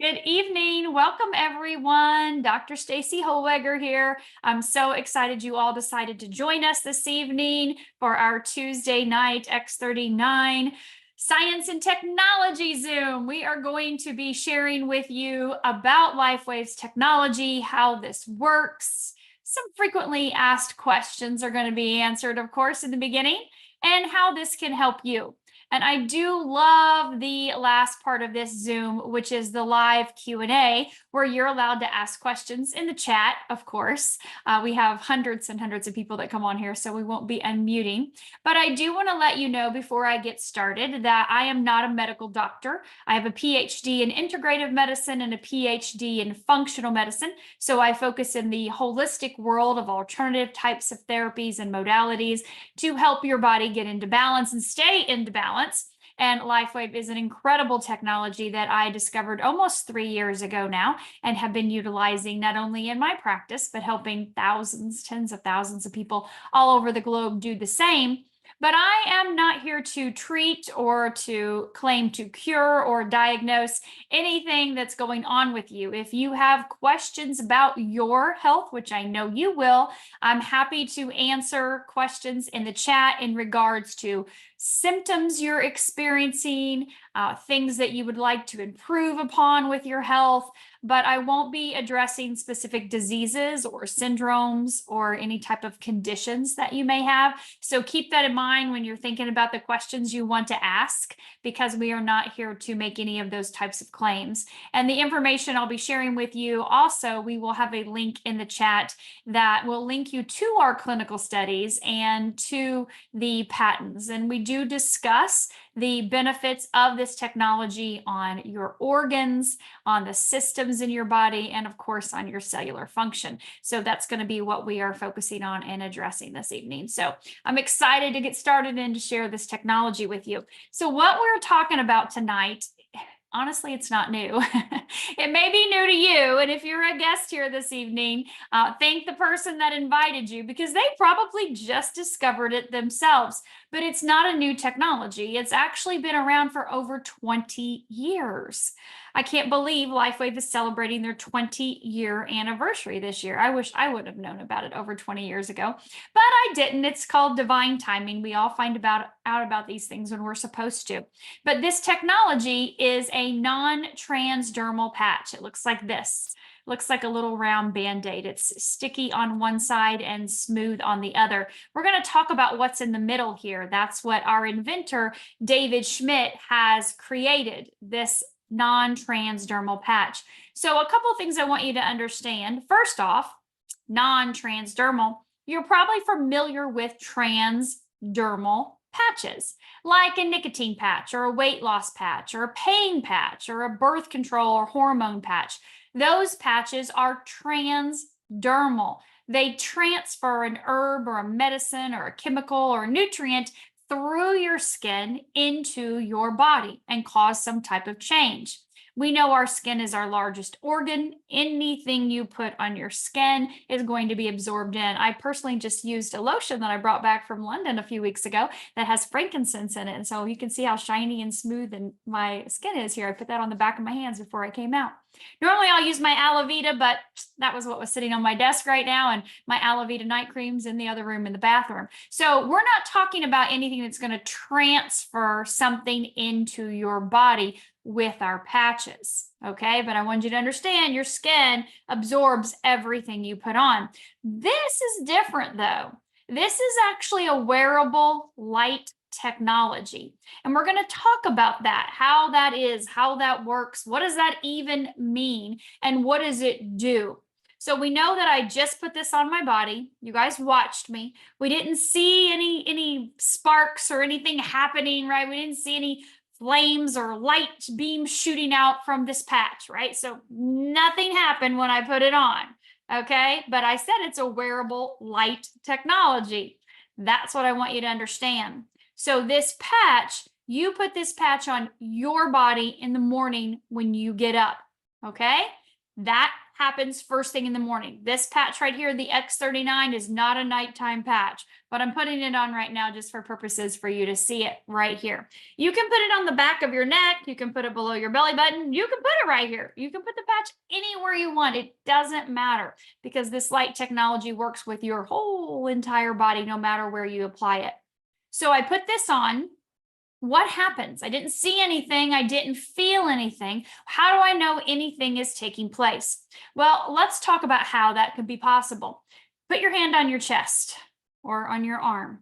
Good evening. Welcome, everyone. Dr. Stacy Holweger here. I'm so excited you all decided to join us this evening for our Tuesday night X39 Science and Technology Zoom. We are going to be sharing with you about LifeWave's technology, how this works. Some frequently asked questions are going to be answered, of course, in the beginning, and how this can help you. And I do love the last part of this Zoom, which is the live Q&A, where you're allowed to ask questions in the chat, of course. We have hundreds and hundreds of people that come on here, so we won't be unmuting. But I do want to let you know before I get started that I am not a medical doctor. I have a PhD in integrative medicine and a PhD in functional medicine. So I focus in the holistic world of alternative types of therapies and modalities to help your body get into balance and stay into balance. And LifeWave is an incredible technology that I discovered almost 3 years ago now and have been utilizing not only in my practice, but helping thousands, tens of thousands of people all over the globe do the same. But I am not here to treat or to claim to cure or diagnose anything that's going on with you. If you have questions about your health, which I know you will, I'm happy to answer questions in the chat in regards to symptoms you're experiencing, things that you would like to improve upon with your health, but I won't be addressing specific diseases or syndromes or any type of conditions that you may have. So keep that in mind when you're thinking about the questions you want to ask, because we are not here to make any of those types of claims. And the information I'll be sharing with you also, we will have a link in the chat that will link you to our clinical studies and to the patents. And we do discuss the benefits of this technology on your organs, on the systems in your body, and of course on your cellular function. So that's going to be what we are focusing on and addressing this evening. So I'm excited to get started and to share this technology with you. So what we're talking about tonight, honestly, it's not new. It may be new to you. And if you're a guest here this evening, thank the person that invited you, because they probably just discovered it themselves. But it's not a new technology. It's actually been around for over 20 years. I can't believe LifeWave is celebrating their 20-year anniversary this year. I wish I would have known about it over 20 years ago, but I didn't. It's called divine timing. We all find out about these things when we're supposed to. But this technology is a non-transdermal patch. It looks like this. Looks like a little round Band-Aid. It's sticky on one side and smooth on the other. We're going to talk about what's in the middle here. That's what our inventor, David Schmidt, has created, this non-transdermal patch. So a couple of things I want you to understand. First off, non-transdermal, you're probably familiar with transdermal patches, like a nicotine patch or a weight loss patch or a pain patch or a birth control or hormone patch. Those patches are transdermal. They transfer an herb or a medicine or a chemical or a nutrient through your skin into your body and cause some type of change. We know our skin is our largest organ. Anything you put on your skin is going to be absorbed in. I personally just used a lotion that I brought back from London a few weeks ago that has frankincense in it. And so you can see how shiny and smooth and my skin is here. I put that on the back of my hands before I came out. Normally I'll use my aloe vera, but that was what was sitting on my desk right now, and my aloe vera night cream's in the other room in the bathroom. So we're not talking about anything that's going to transfer something into your body with our patches, okay? But I want you to understand your skin absorbs everything you put on. This is different though. This is actually a wearable light technology. And we're going to talk about that, how that is, how that works, what does that even mean, and what does it do? So we know that I just put this on my body. You guys watched me. We didn't see any sparks or anything happening, right? We didn't see any flames or light beams shooting out from this patch, right? So nothing happened when I put it on, okay? But I said it's a wearable light technology. That's what I want you to understand. So this patch, you put this patch on your body in the morning when you get up, okay? That happens first thing in the morning. This patch right here, the X39, is not a nighttime patch, but I'm putting it on right now just for purposes for you to see it right here. You can put it on the back of your neck. You can put it below your belly button. You can put it right here. You can put the patch anywhere you want. It doesn't matter because this light technology works with your whole entire body, no matter where you apply it. So I put this on. What happens? I didn't see anything. I didn't feel anything. How do I know anything is taking place? Well, let's talk about how that could be possible. Put your hand on your chest or on your arm,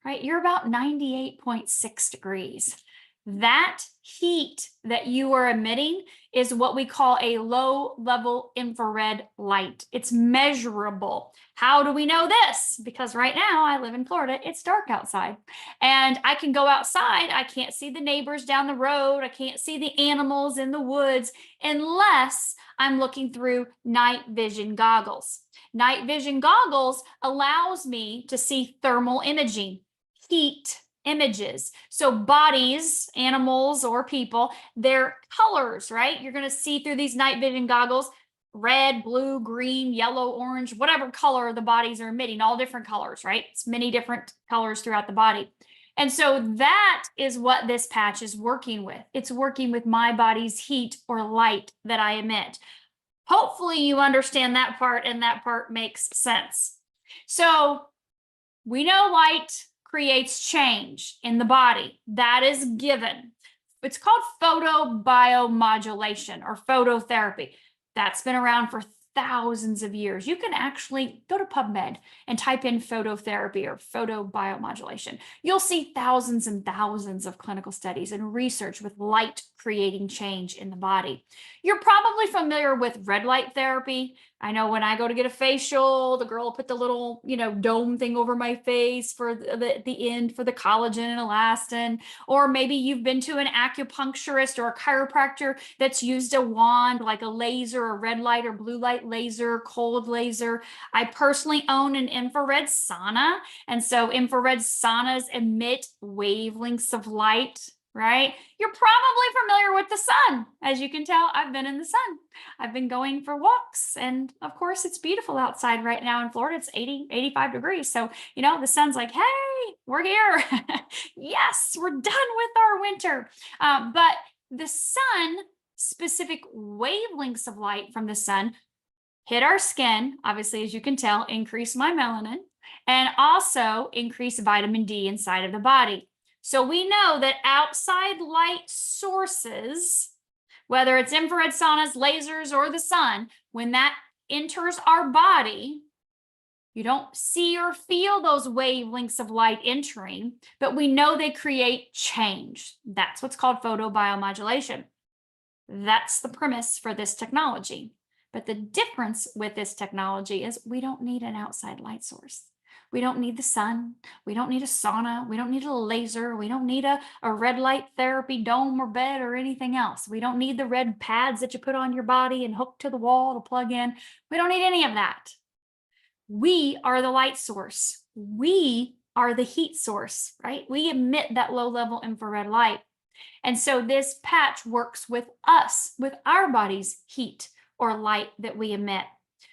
right? You're about 98.6 degrees. That heat that you are emitting is what we call a low-level infrared light. It's measurable. How do we know this? Because right now I live in Florida, it's dark outside. And I can go outside, I can't see the neighbors down the road, I can't see the animals in the woods unless I'm looking through night vision goggles. Night vision goggles allows me to see thermal imaging, heat images. So bodies, animals or people, their colors, right? You're going to see through these night vision goggles, red, blue, green, yellow, orange, whatever color the bodies are emitting, all different colors, right? It's many different colors throughout the body. And so that is what this patch is working with. It's working with my body's heat or light that I emit. Hopefully you understand that part and that part makes sense. So we know light creates change in the body. That is given. It's called photobiomodulation or phototherapy. That's been around for thousands of years. You can actually go to PubMed and type in phototherapy or photobiomodulation. You'll see thousands and thousands of clinical studies and research with light creating change in the body. You're probably familiar with red light therapy. I know when I go to get a facial, the girl will put the little, dome thing over my face for the end for the collagen and elastin. Or maybe you've been to an acupuncturist or a chiropractor that's used a wand, like a laser, a red light or blue light laser, cold laser. I personally own an infrared sauna. And so infrared saunas emit wavelengths of light. Right? You're probably familiar with the sun. As you can tell, I've been in the sun. I've been going for walks. And of course, it's beautiful outside right now in Florida. It's 80, 85 degrees. So, the sun's like, hey, we're here. Yes, we're done with our winter. But the sun, specific wavelengths of light from the sun hit our skin, obviously, as you can tell, increase my melanin, and also increase vitamin D inside of the body. So we know that outside light sources, whether it's infrared saunas, lasers, or the sun, when that enters our body, you don't see or feel those wavelengths of light entering, but we know they create change. That's what's called photobiomodulation. That's the premise for this technology. But the difference with this technology is we don't need an outside light source. We don't need the sun. We don't need a sauna. We don't need a laser. We don't need a red light therapy dome or bed or anything else. We don't need the red pads that you put on your body and hook to the wall to plug in. We don't need any of that. We are the light source. We are the heat source, right? We emit that low-level infrared light. And so this patch works with us, with our body's heat or light that we emit.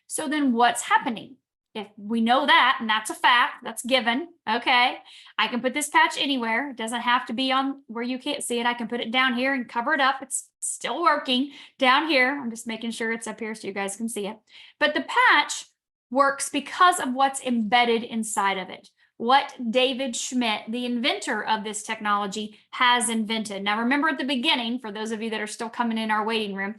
So then what's happening? If we know that, and that's a fact, that's given, okay, I can put this patch anywhere. It doesn't have to be on where you can't see it. I can put it down here and cover it up. It's still working down here. I'm just making sure it's up here so you guys can see it. But the patch works because of what's embedded inside of it. What David Schmidt, the inventor of this technology, has invented. Now, remember at the beginning, for those of you that are still coming in our waiting room,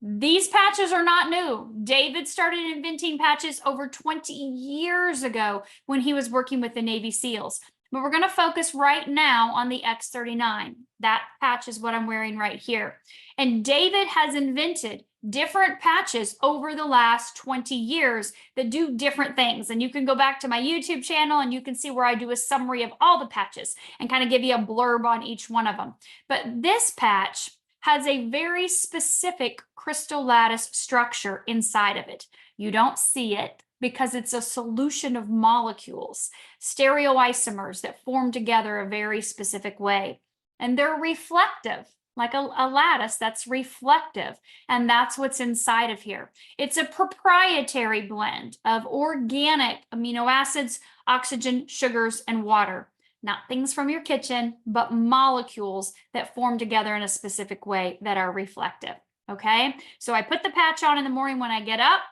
these patches are not new. David started inventing patches over 20 years ago when he was working with the Navy SEALs. But we're going to focus right now on the X39. That patch is what I'm wearing right here. And David has invented different patches over the last 20 years that do different things. And you can go back to my YouTube channel and you can see where I do a summary of all the patches and kind of give you a blurb on each one of them. But this patch has a very specific crystal lattice structure inside of it. You don't see it because it's a solution of molecules, stereoisomers that form together a very specific way. And they're reflective. like a lattice that's reflective. And that's what's inside of here. It's a proprietary blend of organic amino acids, oxygen, sugars, and water. Not things from your kitchen, but molecules that form together in a specific way that are reflective. Okay, so I put the patch on in the morning when I get up,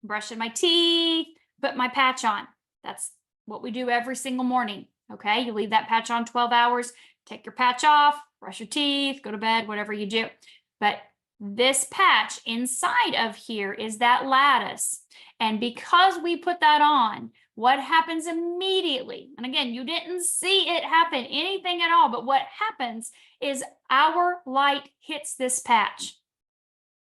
brushing my teeth, put my patch on. That's what we do every single morning. Okay, you leave that patch on 12 hours, take your patch off, brush your teeth, go to bed, whatever you do. But this patch inside of here is that lattice. And because we put that on, what happens immediately? And again, you didn't see it happen, anything at all, but what happens is our light hits this patch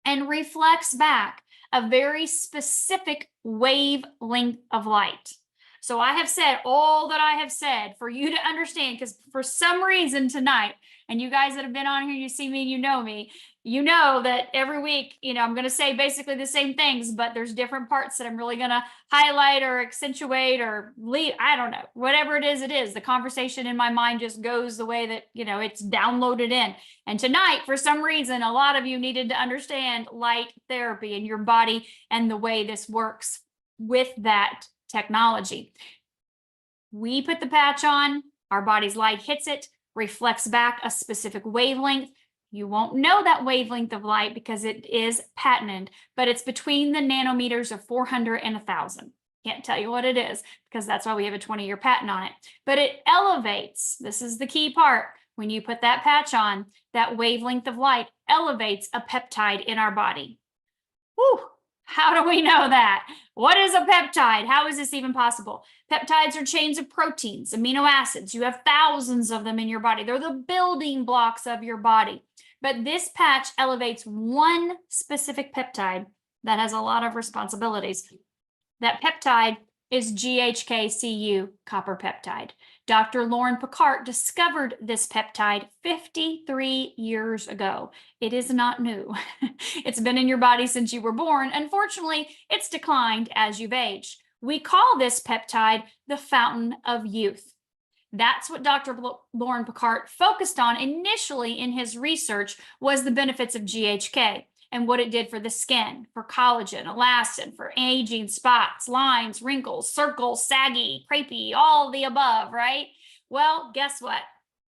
and reflects back a very specific wavelength of light. So I have said all that I have said for you to understand, because for some reason tonight, and you guys that have been on here, you see me, you know that every week, I'm going to say basically the same things, but there's different parts that I'm really going to highlight or accentuate or leave. I don't know, whatever it is. The conversation in my mind just goes the way that, it's downloaded in. And tonight, for some reason, a lot of you needed to understand light therapy and your body and the way this works with that technology. We put the patch on, our body's light hits it, reflects back a specific wavelength. You won't know that wavelength of light because it is patented, but it's between the nanometers of 400 and 1,000. Can't tell you what it is because that's why we have a 20-year patent on it. But it elevates, this is the key part, when you put that patch on, that wavelength of light elevates a peptide in our body. Whew. How do we know that? What is a peptide? How is this even possible? Peptides are chains of proteins, amino acids. You have thousands of them in your body. They're the building blocks of your body. But this patch elevates one specific peptide that has a lot of responsibilities. That peptide is GHK-Cu copper peptide. Dr. Lauren Picard discovered this peptide 53 years ago. It is not new. It's been in your body since you were born. Unfortunately, it's declined as you've aged. We call this peptide the fountain of youth. That's what Dr. Lauren Picard focused on initially in his research, was the benefits of GHK and what it did for the skin, for collagen, elastin, for aging, spots, lines, wrinkles, circles, saggy, crepey, all the above, right? Well, guess what?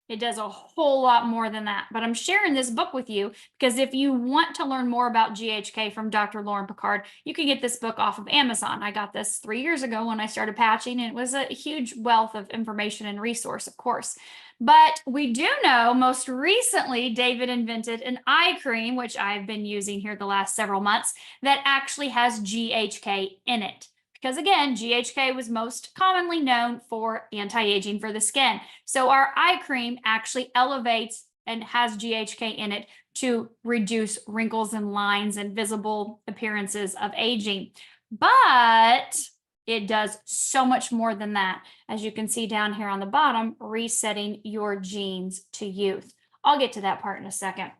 It does a whole lot more than that. But I'm sharing this book with you because if you want to learn more about GHK from Dr. Lauren Picard, you can get this book off of Amazon. I got this 3 years ago when I started patching, and it was a huge wealth of information and resource, of course. But we do know most recently, David invented an eye cream, which I've been using here the last several months, that actually has GHK in it. Because again, GHK was most commonly known for anti-aging for the skin. So our eye cream actually elevates and has GHK in it to reduce wrinkles and lines and visible appearances of aging. But it does so much more than that. As you can see down here on the bottom, resetting your genes to youth. I'll get to that part in a second.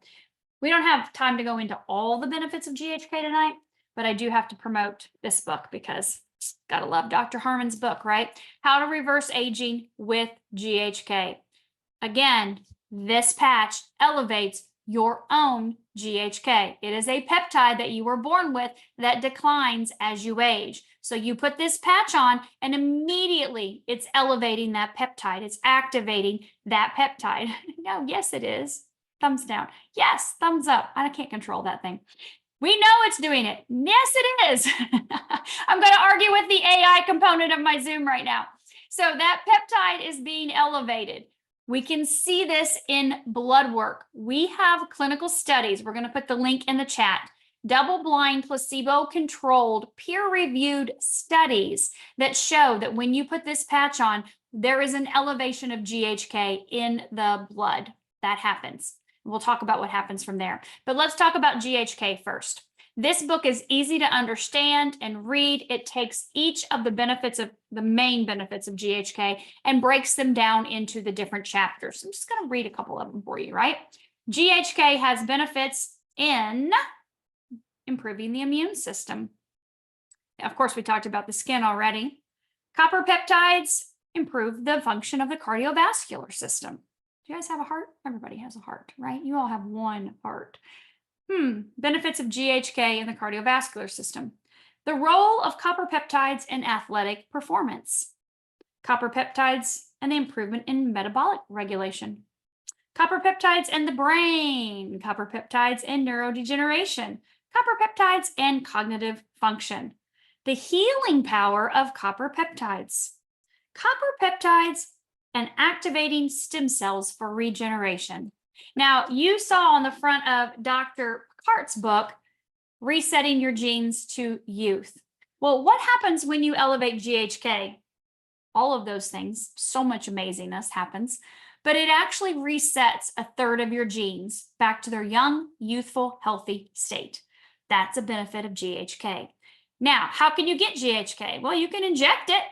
We don't have time to go into all the benefits of GHK tonight, but I do have to promote this book because gotta love Dr. Harmon's book, right? How to Reverse Aging with GHK. Again, this patch elevates your own GHK. It is a peptide that you were born with that declines as you age. So you put this patch on and immediately it's elevating that peptide. It's activating that peptide. No, yes, it is. Thumbs down. Yes, thumbs up. I can't control that thing. We know it's doing it. Yes, it is. I'm going to argue with the AI component of my Zoom right now. So that peptide is being elevated. We can see this in blood work. We have clinical studies. We're going to put the link in the chat. Double-blind, placebo-controlled, peer-reviewed studies that show that when you put this patch on, there is an elevation of GHK in the blood. That happens. We'll talk about what happens from there. But let's talk about GHK first. This book is easy to understand and read. It takes each of the benefits of the main benefits of GHK and breaks them down into the different chapters. I'm just going to read a couple of them for you, right? GHK has benefits in improving the immune system. Of course, we talked about the skin already. Copper peptides improve the function of the cardiovascular system. Do you guys have a heart? Everybody has a heart, right? You all have one heart. Benefits of GHK in the cardiovascular system. The role of copper peptides in athletic performance. Copper peptides and the improvement in metabolic regulation. Copper peptides in the brain. Copper peptides in neurodegeneration. Copper peptides and cognitive function. The healing power of copper peptides. Copper peptides and activating stem cells for regeneration. Now, you saw on the front of Dr. Cart's book, Resetting Your Genes to Youth. Well, what happens when you elevate GHK? All of those things, so much amazingness happens, but it actually resets a third of your genes back to their young, youthful, healthy state. That's a benefit of GHK. Now, how can you get GHK? Well, you can inject it.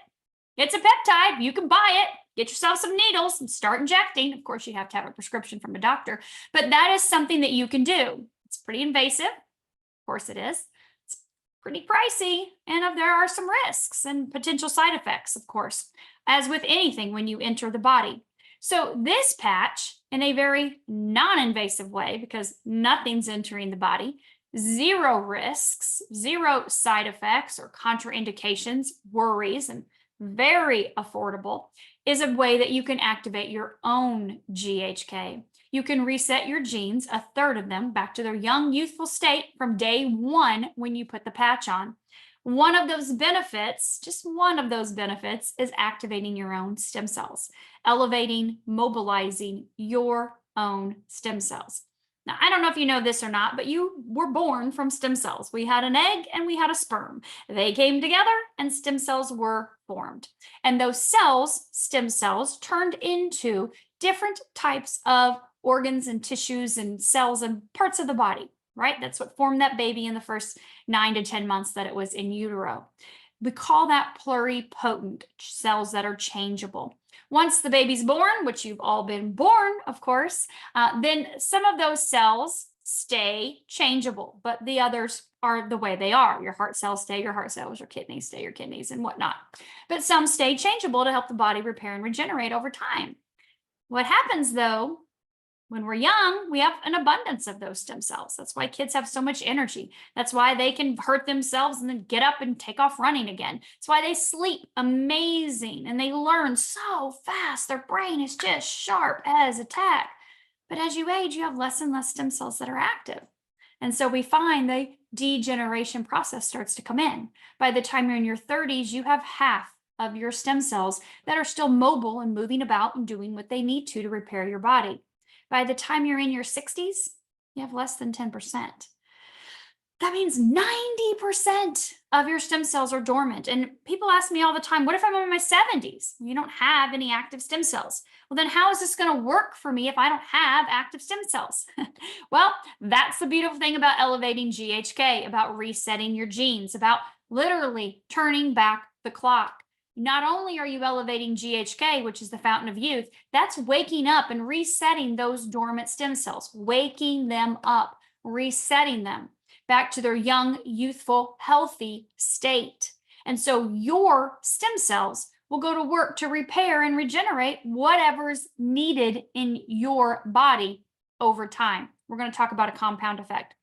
It's a peptide. You can buy it. Get yourself some needles and start injecting. Of course, you have to have a prescription from a doctor, but that is something that you can do. It's pretty invasive. Of course it is. It's pretty pricey, and there are some risks and potential side effects, of course, as with anything when you enter the body. So this patch, in a very non-invasive way, because nothing's entering the body, zero risks, zero side effects or contraindications, worries, and very affordable, is a way that you can activate your own GHK. You can reset your genes, a third of them, back to their young, youthful state from day one when you put the patch on. One of those benefits, just one of those benefits, is activating your own stem cells, elevating, mobilizing your own stem cells. Now, I don't know if you know this or not, but you were born from stem cells. We had an egg and we had a sperm. They came together and stem cells were formed. And those cells, stem cells, turned into different types of organs and tissues and cells and parts of the body, right? That's what formed that baby in the first 9 to 10 months that it was in utero. We call that pluripotent cells that are changeable. Once the baby's born, which you've all been born, of course, then some of those cells stay changeable, but the others are the way they are. Your heart cells stay your heart cells, your kidneys stay your kidneys, and whatnot. But some stay changeable to help the body repair and regenerate over time. What happens, though, when we're young, we have an abundance of those stem cells. That's why kids have so much energy. That's why they can hurt themselves and then get up and take off running again. That's why they sleep amazing and they learn so fast. Their brain is just sharp as a tack. But as you age, you have less and less stem cells that are active. And so we find the degeneration process starts to come in. By the time you're in your 30s, you have half of your stem cells that are still mobile and moving about and doing what they need to repair your body. By the time you're in your 60s, you have less than 10%. That means 90% of your stem cells are dormant. And people ask me all the time, what if I'm in my 70s? You don't have any active stem cells. Well, then how is this going to work for me if I don't have active stem cells? Well, that's the beautiful thing about elevating GHK, about resetting your genes, about literally turning back the clock. Not only are you elevating GHK, which is the fountain of youth, that's waking up and resetting those dormant stem cells, waking them up, resetting them back to their young, youthful, healthy state. And so your stem cells will go to work to repair and regenerate whatever's needed in your body over time. We're going to talk about a compound effect.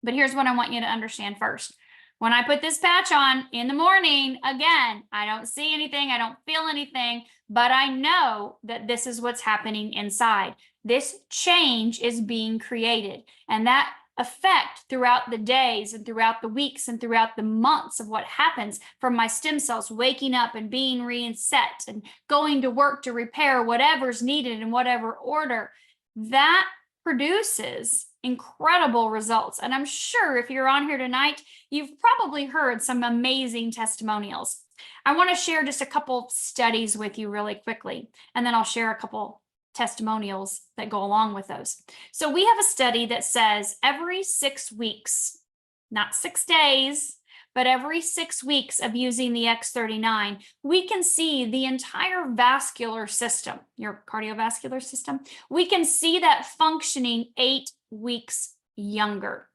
But here's what I want you to understand first. When I put this patch on in the morning, again, I don't see anything, I don't feel anything, but I know that this is what's happening inside. This change is being created, and that effect throughout the days and throughout the weeks and throughout the months of what happens from my stem cells waking up and being reset and going to work to repair whatever's needed in whatever order, that produces incredible results. And I'm sure if you're on here tonight, you've probably heard some amazing testimonials. I want to share just a couple studies with you really quickly, and then I'll share a couple testimonials that go along with those. So we have a study that says every 6 weeks, not 6 days, but every 6 weeks of using the X39, we can see the entire vascular system, your cardiovascular system, we can see that functioning 8 weeks younger.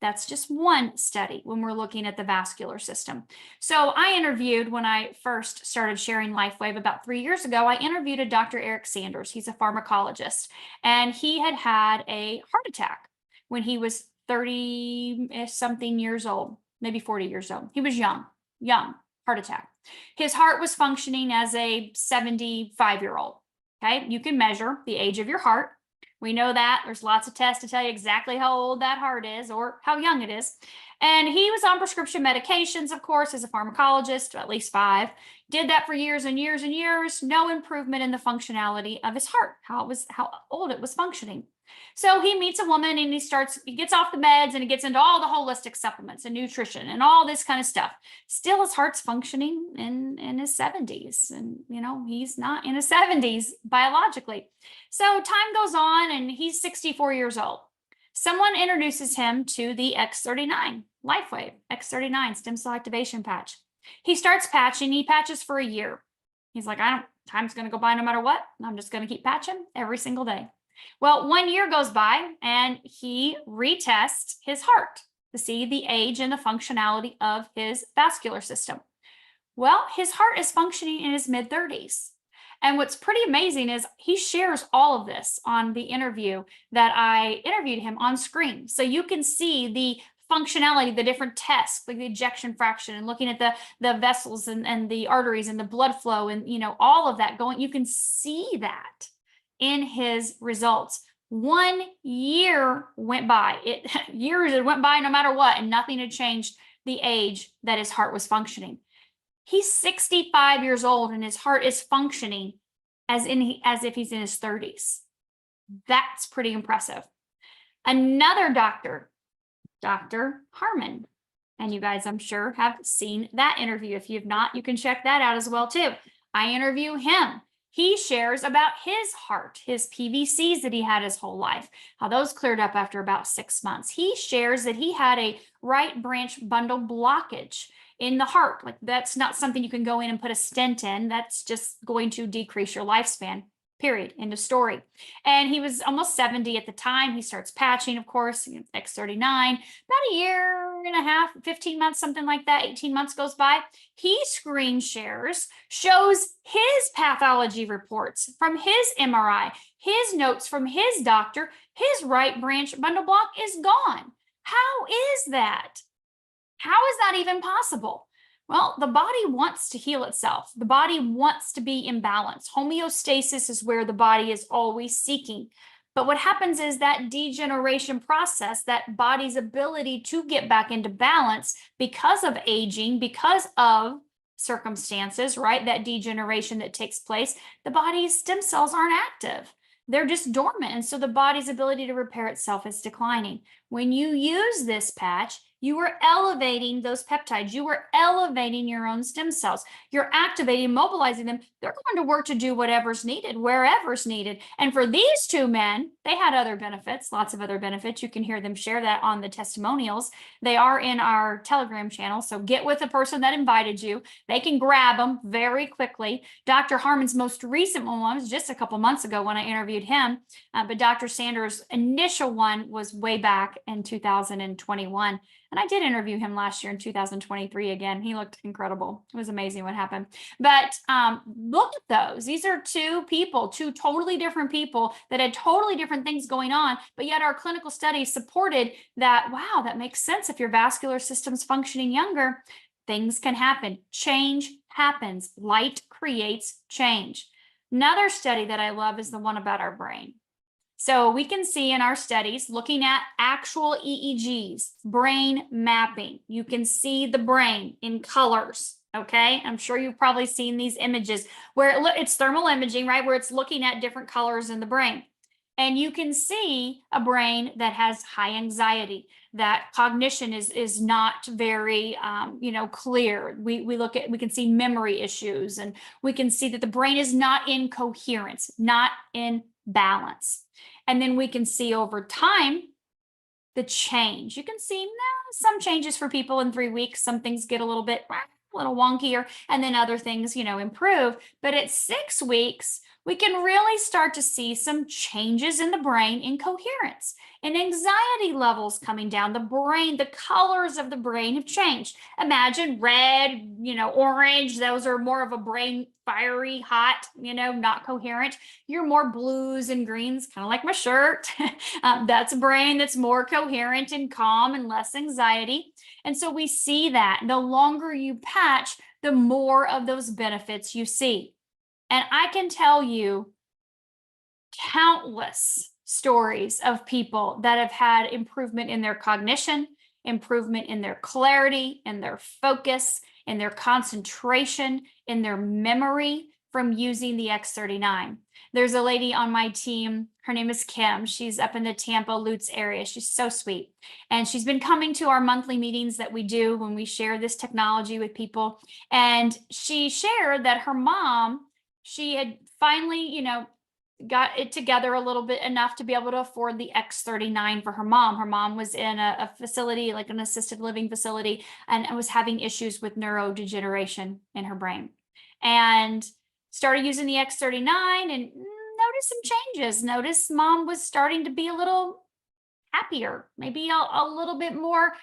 That's just one study when we're looking at the vascular system. So I interviewed, when I first started sharing LifeWave about 3 years ago, I interviewed a Dr. Eric Sanders. He's a pharmacologist, and he had had a heart attack when he was 30 something years old, maybe 40 years old. He was young heart attack. His heart was functioning as a 75-year-old. Okay, you can measure the age of your heart. We know that there's lots of tests to tell you exactly how old that heart is or how young it is. And he was on prescription medications, of course, as a pharmacologist, at least 5. Did that for years and years and years. No improvement in the functionality of his heart, how old it was functioning. So he meets a woman and he gets off the meds and he gets into all the holistic supplements and nutrition and all this kind of stuff. Still, his heart's functioning in his 70s. And, he's not in his 70s biologically. So time goes on and he's 64 years old. Someone introduces him to the X39 LifeWave, X39 stem cell activation patch. He starts patching. He patches for a year. He's like, time's going to go by no matter what. I'm just going to keep patching every single day. Well, 1 year goes by and he retests his heart to see the age and the functionality of his vascular system. Well, his heart is functioning in his mid-30s. And what's pretty amazing is he shares all of this on the interview that I interviewed him on screen. So you can see the functionality, the different tests, like the ejection fraction and looking at the vessels and the arteries and the blood flow and, all of that going. You can see that in his results. 1 year went by. Years went by no matter what, and nothing had changed the age that his heart was functioning. He's 65 years old and his heart is functioning as if he's in his 30s. That's pretty impressive. Another doctor, Dr. Harmon, and you guys, I'm sure, have seen that interview. If you've not, you can check that out as well too. I interview him. He shares about his heart, his PVCs that he had his whole life, how those cleared up after about 6 months. He shares that he had a right branch bundle blockage in the heart. Like, that's not something you can go in and put a stent in. That's just going to decrease your lifespan. Period. End of story. And he was almost 70 at the time. He starts patching, of course, X39. About a year and a half, 15 months, something like that, 18 months goes by. He screen shares, shows his pathology reports from his MRI, his notes from his doctor. His right branch bundle block is gone. How is that? How is that even possible? Well, the body wants to heal itself. The body wants to be in balance. Homeostasis is where the body is always seeking. But what happens is that degeneration process, that body's ability to get back into balance because of aging, because of circumstances, right? That degeneration that takes place, the body's stem cells aren't active. They're just dormant. And so the body's ability to repair itself is declining. When you use this patch, you are elevating those peptides. You are elevating your own stem cells. You're activating, mobilizing them. They're going to work to do whatever's needed, wherever's needed. And for these two men, they had other benefits, lots of other benefits. You can hear them share that on the testimonials. They are in our Telegram channel. So get with the person that invited you. They can grab them very quickly. Dr. Harmon's most recent one was just a couple months ago when I interviewed him. But Dr. Sanders' initial one was way back in 2021. And I did interview him last year in 2023 again. He looked incredible. It was amazing what happened. But look at those. These are two totally different people that had totally different things going on. But yet our clinical studies supported that, wow, that makes sense. If your vascular system's functioning younger, things can happen. Change happens. Light creates change. Another study that I love is the one about our brain. So we can see in our studies, looking at actual EEGs, brain mapping, you can see the brain in colors, okay? I'm sure you've probably seen these images where it's thermal imaging, right? Where it's looking at different colors in the brain. And you can see a brain that has high anxiety, that cognition is not very, clear. We can see memory issues, and we can see that the brain is not in coherence, not in balance. And then we can see over time the change. You can see some changes for people in 3 weeks. Some things get a little wonkier, and then other things, improve. But at 6 weeks, we can really start to see some changes in the brain in coherence and anxiety levels coming down. The brain, the colors of the brain have changed. Imagine red, orange, those are more of a brain fiery, hot, not coherent. You're more blues and greens, kind of like my shirt. That's a brain that's more coherent and calm and less anxiety. And so we see that the longer you patch, the more of those benefits you see. And I can tell you countless stories of people that have had improvement in their cognition, improvement in their clarity, in their focus, in their concentration, in their memory from using the X39. There's a lady on my team. Her name is Kim. She's up in the Tampa Lutz area. She's so sweet. And she's been coming to our monthly meetings that we do when we share this technology with people. And she shared that her mom, she had finally, got it together a little bit enough to be able to afford the X39 for her mom. Her mom was in a facility, like an assisted living facility, and was having issues with neurodegeneration in her brain. And started using the X39 and noticed some changes. Noticed mom was starting to be a little happier, maybe a little bit more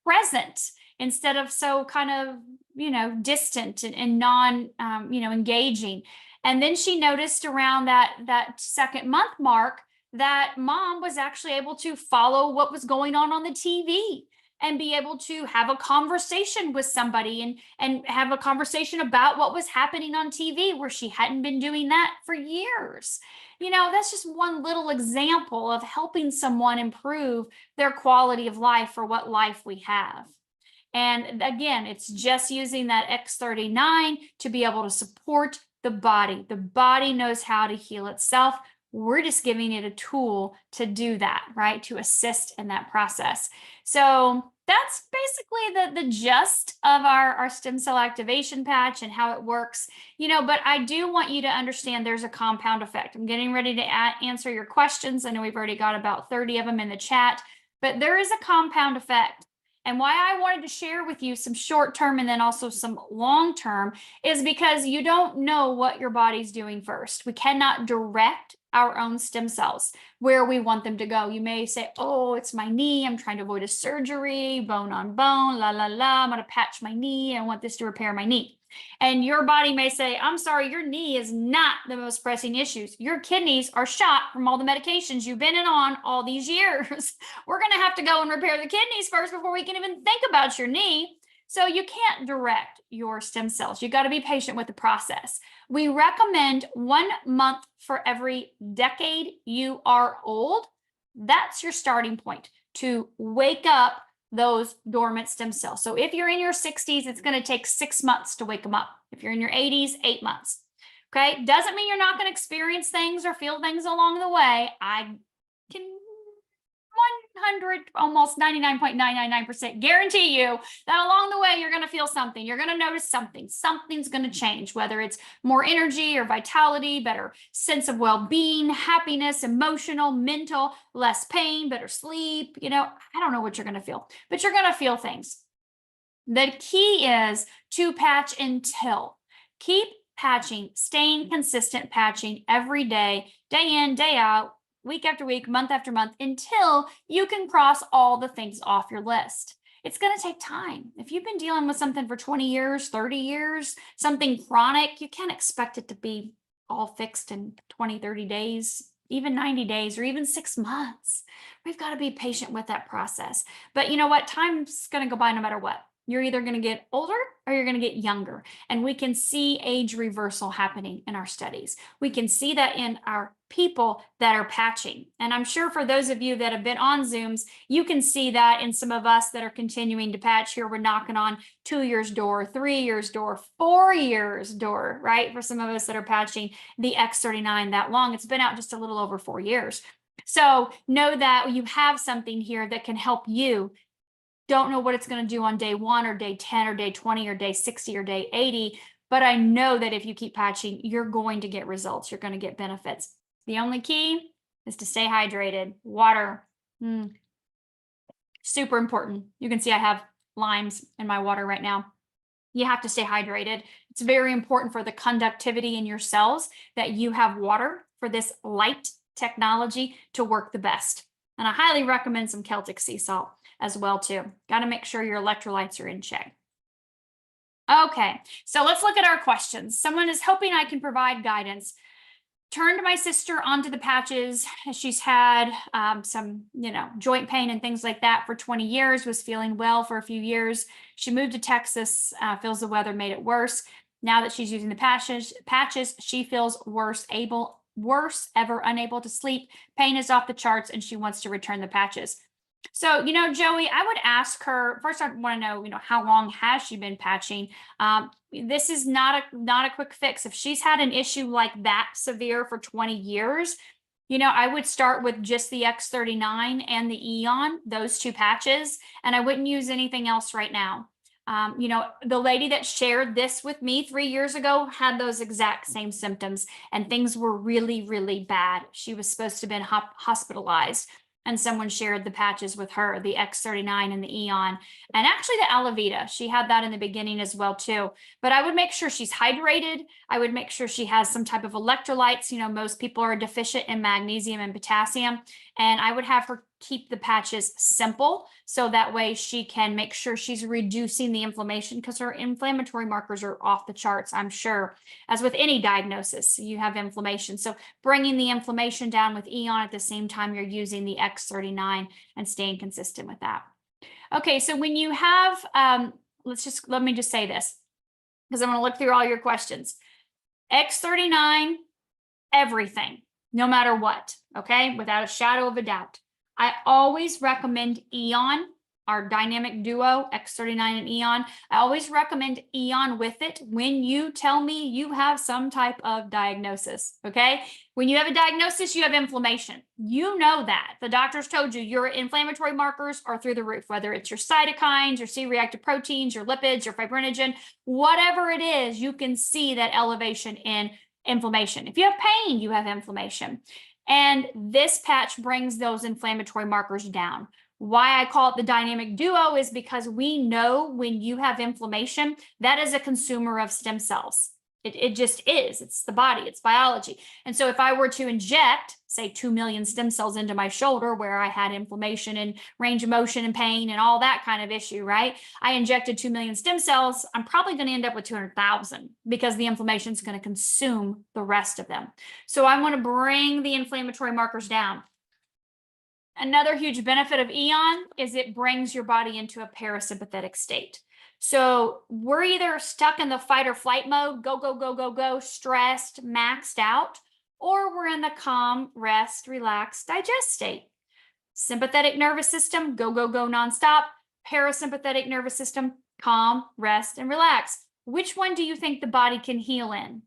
present instead of so kind of, distant and non, engaging. And then she noticed around that second month mark that mom was actually able to follow what was going on the TV and be able to have a conversation with somebody and have a conversation about what was happening on TV, where she hadn't been doing that for years. That's just one little example of helping someone improve their quality of life for what life we have. And again, it's just using that X39 to be able to support the body. The body knows how to heal itself. We're just giving it a tool to do that, right? To assist in that process. So that's basically the gist of our stem cell activation patch and how it works. But I do want you to understand there's a compound effect. I'm getting ready to answer your questions. I know we've already got about 30 of them in the chat, but there is a compound effect. And why I wanted to share with you some short-term and then also some long-term is because you don't know what your body's doing first. We cannot direct our own stem cells where we want them to go. You may say, oh, it's my knee. I'm trying to avoid a surgery, bone on bone, la, la, la. I'm going to patch my knee. I want this to repair my knee. And your body may say, I'm sorry, your knee is not the most pressing issues. Your kidneys are shot from all the medications you've been in on all these years. We're going to have to go and repair the kidneys first before we can even think about your knee. So you can't direct your stem cells. You got to be patient with the process. We recommend 1 month for every decade you are old. That's your starting point to wake up those dormant stem cells. So if you're in your 60s, it's going to take 6 months to wake them up. If you're in your 80s, 8 months. Okay. Doesn't mean you're not going to experience things or feel things along the way. I can 100, almost 99.999% guarantee you that along the way, you're going to feel something. You're going to notice something. Something's going to change, whether it's more energy or vitality, better sense of well-being, happiness, emotional, mental, less pain, better sleep. I don't know what you're going to feel, but you're going to feel things. The key is to patch until. Keep patching, staying consistent patching every day, day in, day out, week after week, month after month, until you can cross all the things off your list. It's going to take time. If you've been dealing with something for 20 years, 30 years, something chronic, you can't expect it to be all fixed in 20, 30 days, even 90 days, or even 6 months. We've got to be patient with that process. But you know what? Time's going to go by no matter what. You're either going to get older or you're going to get younger. And we can see age reversal happening in our studies. We can see that in our people that are patching. And I'm sure for those of you that have been on Zooms, you can see that in some of us that are continuing to patch here. We're knocking on 2 years door, 3 years door, 4 years door, right? For some of us that are patching the X39 that long, it's been out just a little over 4 years. So know that you have something here that can help you. Don't know what it's going to do on day 1 or day 10 or day 20 or day 60 or day 80, but I know that if you keep patching, you're going to get results. You're going to get benefits. The only key is to stay hydrated. Water, super important. You can see I have limes in my water right now. You have to stay hydrated. It's very important for the conductivity in your cells that you have water for this light technology to work the best. And I highly recommend some Celtic sea salt as well too. Got to make sure your electrolytes are in check. Okay, so let's look at our questions. Someone is hoping I can provide guidance. Turned my sister onto the patches. She's had some, joint pain and things like that for 20 years, was feeling well for a few years. She moved to Texas, feels the weather made it worse. Now that she's using the patches, she feels worse, ever unable to sleep. Pain is off the charts and she wants to return the patches. So, Joey, I would ask her first. I want to know, how long has she been patching? This is not a quick fix. If she's had an issue like that severe for 20 years, I would start with just the X39 and the Eon, those two patches, and I wouldn't use anything else right now. The lady that shared this with me 3 years ago had those exact same symptoms, and things were really, really bad. She was supposed to have been hospitalized. And someone shared the patches with her, the X39 and the Eon, and actually the Alavita. She had that in the beginning as well too. But I would make sure she's hydrated. I would make sure she has some type of electrolytes. Most people are deficient in magnesium and potassium, and I would have her keep the patches simple so that way she can make sure she's reducing the inflammation, because her inflammatory markers are off the charts, I'm sure. As with any diagnosis, you have inflammation. So bringing the inflammation down with Eon at the same time you're using the X39 and staying consistent with that. Okay, so when you have, let me just say this, because I'm going to look through all your questions. X39, everything, no matter what, okay, without a shadow of a doubt. I always recommend Eon, our dynamic duo, X39 and Eon. I always recommend Eon with it when you tell me you have some type of diagnosis, okay? When you have a diagnosis, you have inflammation. You know that. The doctors told you your inflammatory markers are through the roof, whether it's your cytokines, your C-reactive proteins, your lipids, your fibrinogen, whatever it is, you can see that elevation in inflammation. If you have pain, you have inflammation. And this patch brings those inflammatory markers down. Why I call it the dynamic duo is because we know when you have inflammation, that is a consumer of stem cells. It just is. It's the body, it's biology. And so if I were to inject, say, 2 million stem cells into my shoulder where I had inflammation and range of motion and pain and all that kind of issue, right? I injected 2 million stem cells, I'm probably going to end up with 200,000 because the inflammation is going to consume the rest of them. So I want to bring the inflammatory markers down. Another huge benefit of Eon is it brings your body into a parasympathetic state. So we're either stuck in the fight or flight mode, go, go, go, go, go, stressed, maxed out, or we're in the calm, rest, relax, digest state. Sympathetic nervous system, go, go, go nonstop. Parasympathetic nervous system, calm, rest, and relax. Which one do you think the body can heal in?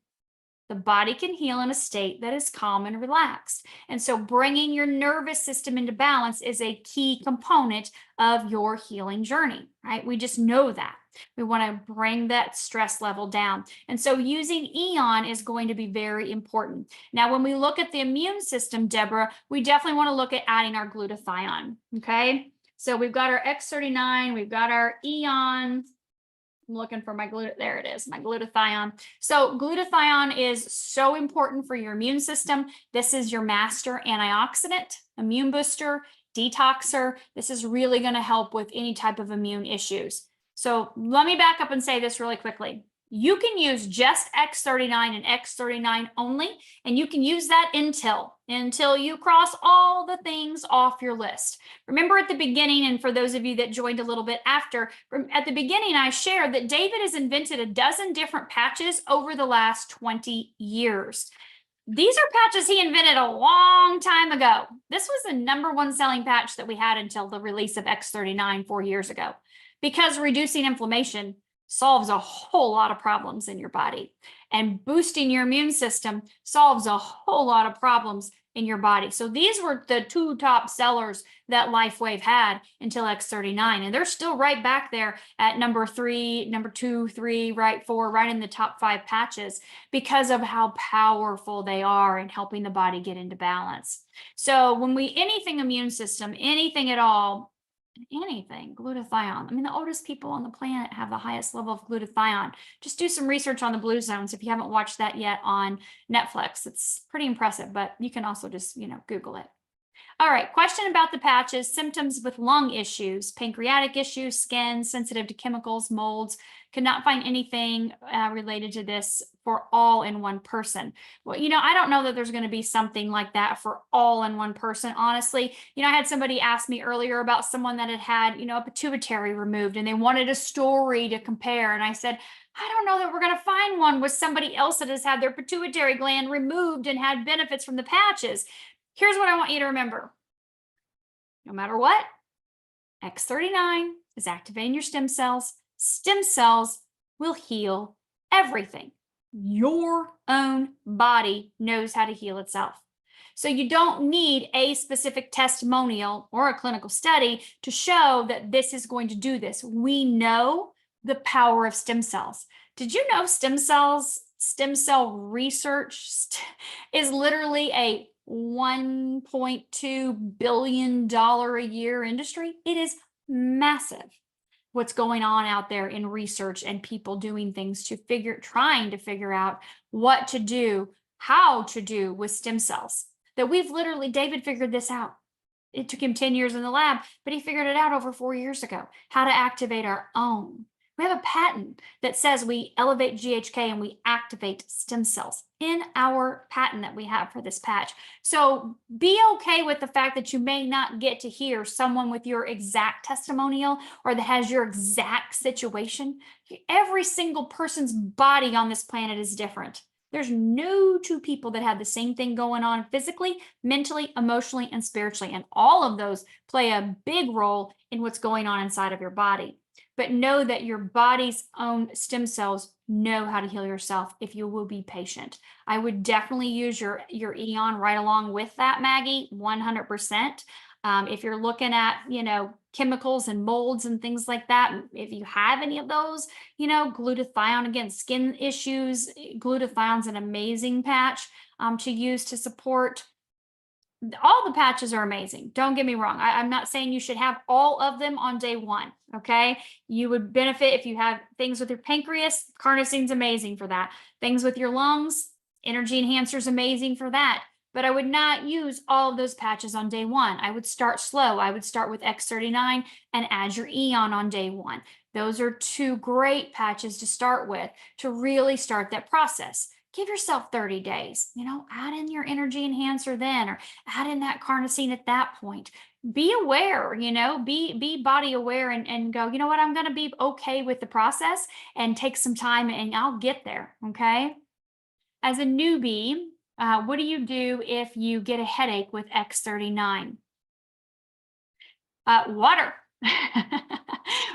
The body can heal in a state that is calm and relaxed. And so bringing your nervous system into balance is a key component of your healing journey, right? We just know that. We want to bring that stress level down. And so using Eon is going to be very important. Now, when we look at the immune system, Deborah, we definitely want to look at adding our glutathione, okay? So we've got our X39, we've got our Eon. I'm looking for my there it is, my glutathione. So glutathione is so important for your immune system. This is your master antioxidant, immune booster, detoxer. This is really going to help with any type of immune issues. So let me back up and say this really quickly. You can use just X39 and X39 only, and you can use that until you cross all the things off your list. Remember at the beginning, and for those of you that joined a little bit after, at the beginning, I shared that David has invented a dozen different patches over the last 20 years. These are patches he invented a long time ago. This was the #1 selling patch that we had until the release of X39 4 years ago, because reducing inflammation solves a whole lot of problems in your body, and boosting your immune system solves a whole lot of problems in your body. So these were the 2 top sellers that LifeWave had until X39, and they're still right back there at number 3, number 2, 3, right, 4, right in the top 5 patches, because of how powerful they are in helping the body get into balance. So when anything immune system, anything at all, anything, glutathione. I mean, the oldest people on the planet have the highest level of glutathione. Just do some research on the blue zones if you haven't watched that yet on Netflix. It's pretty impressive, but you can also just, Google it. All right, question about the patches, symptoms with lung issues, pancreatic issues, skin, sensitive to chemicals, molds. Could not find anything related to this for all in one person. Well, I don't know that there's going to be something like that for all in one person, honestly. I had somebody ask me earlier about someone that had, a pituitary removed and they wanted a story to compare. And I said, I don't know that we're going to find one with somebody else that has had their pituitary gland removed and had benefits from the patches. Here's what I want you to remember. No matter what, X39 is activating your stem cells. Stem cells will heal everything. Your own body knows how to heal itself. So you don't need a specific testimonial or a clinical study to show that this is going to do this. We know the power of stem cells. Did you know stem cell research is literally a $1.2 billion a year industry? It is massive what's going on out there in research and people doing things trying to figure out what to do, how to do with stem cells. That David figured this out. It took him 10 years in the lab, but he figured it out over 4 years ago, how to activate our own. We have a patent that says we elevate GHK and we activate stem cells in our patent that we have for this patch. So be okay with the fact that you may not get to hear someone with your exact testimonial or that has your exact situation. Every single person's body on this planet is different. There's no two people that have the same thing going on physically, mentally, emotionally, and spiritually. And all of those play a big role in what's going on inside of your body. But know that your body's own stem cells know how to heal yourself if you will be patient. I would definitely use your Eon right along with that, Maggie, 100%. If you're looking at, chemicals and molds and things like that, if you have any of those, glutathione, again, skin issues, glutathione's an amazing patch to use to support. All the patches are amazing. Don't get me wrong. I'm not saying you should have all of them on day one. Okay. You would benefit if you have things with your pancreas. Carnosine's amazing for that. Things with your lungs, energy enhancer's amazing for that. But I would not use all of those patches on day one. I would start slow. I would start with X39 and add your Eon on day one. Those are two great patches to start with to really start that process. Give yourself 30 days, add in your energy enhancer then, or add in that carnosine at that point. Be aware, be body aware and go, you know what, I'm going to be okay with the process and take some time and I'll get there. Okay. As a newbie, what do you do if you get a headache with X39? Water.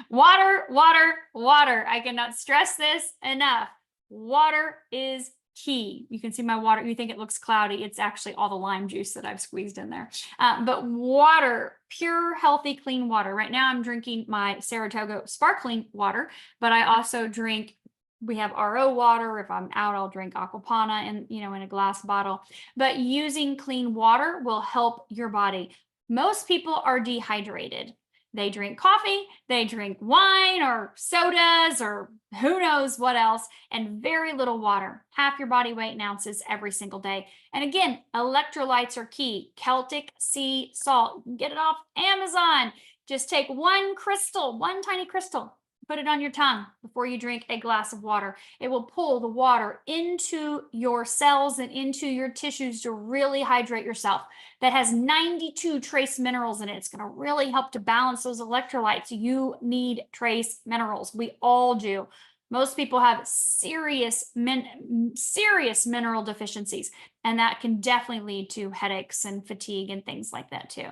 Water, water, water. I cannot stress this enough. Water is key. You can see my water. You think it looks cloudy. It's actually all the lime juice that I've squeezed in there. But water, pure, healthy, clean water. Right now I'm drinking my Saratoga sparkling water, but I also drink, we have RO water. If I'm out, I'll drink Aquapana and, in a glass bottle. But using clean water will help your body. Most people are dehydrated. They drink coffee, they drink wine or sodas or who knows what else, and very little water, half your body weight in ounces every single day. And again, electrolytes are key. Celtic sea salt, get it off Amazon. Just take one tiny crystal, put it on your tongue before you drink a glass of water. It will pull the water into your cells and into your tissues to really hydrate yourself. That has 92 trace minerals in it. It's going to really help to balance those electrolytes. You need trace minerals. We all do. Most people have serious mineral deficiencies, and that can definitely lead to headaches and fatigue and things like that too.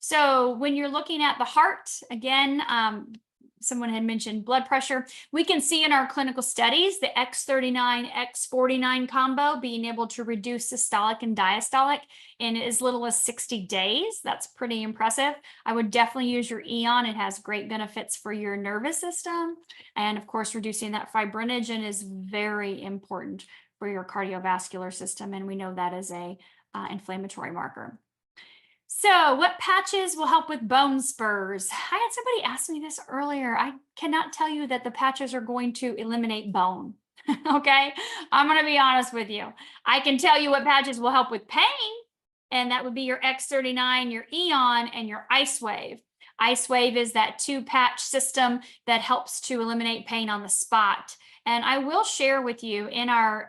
So when you're looking at the heart, again, someone had mentioned blood pressure. We can see in our clinical studies the X39, X49 combo being able to reduce systolic and diastolic in as little as 60 days. That's pretty impressive. I would definitely use your Eon. It has great benefits for your nervous system. And of course, reducing that fibrinogen is very important for your cardiovascular system. And we know that is a inflammatory marker. So, what patches will help with bone spurs? I had somebody ask me this earlier. I cannot tell you that the patches are going to eliminate bone. Okay. I'm going to be honest with you. I can tell you what patches will help with pain, and that would be your X39, your Eon, and your IceWave. IceWave is that two patch system that helps to eliminate pain on the spot. And I will share with you in our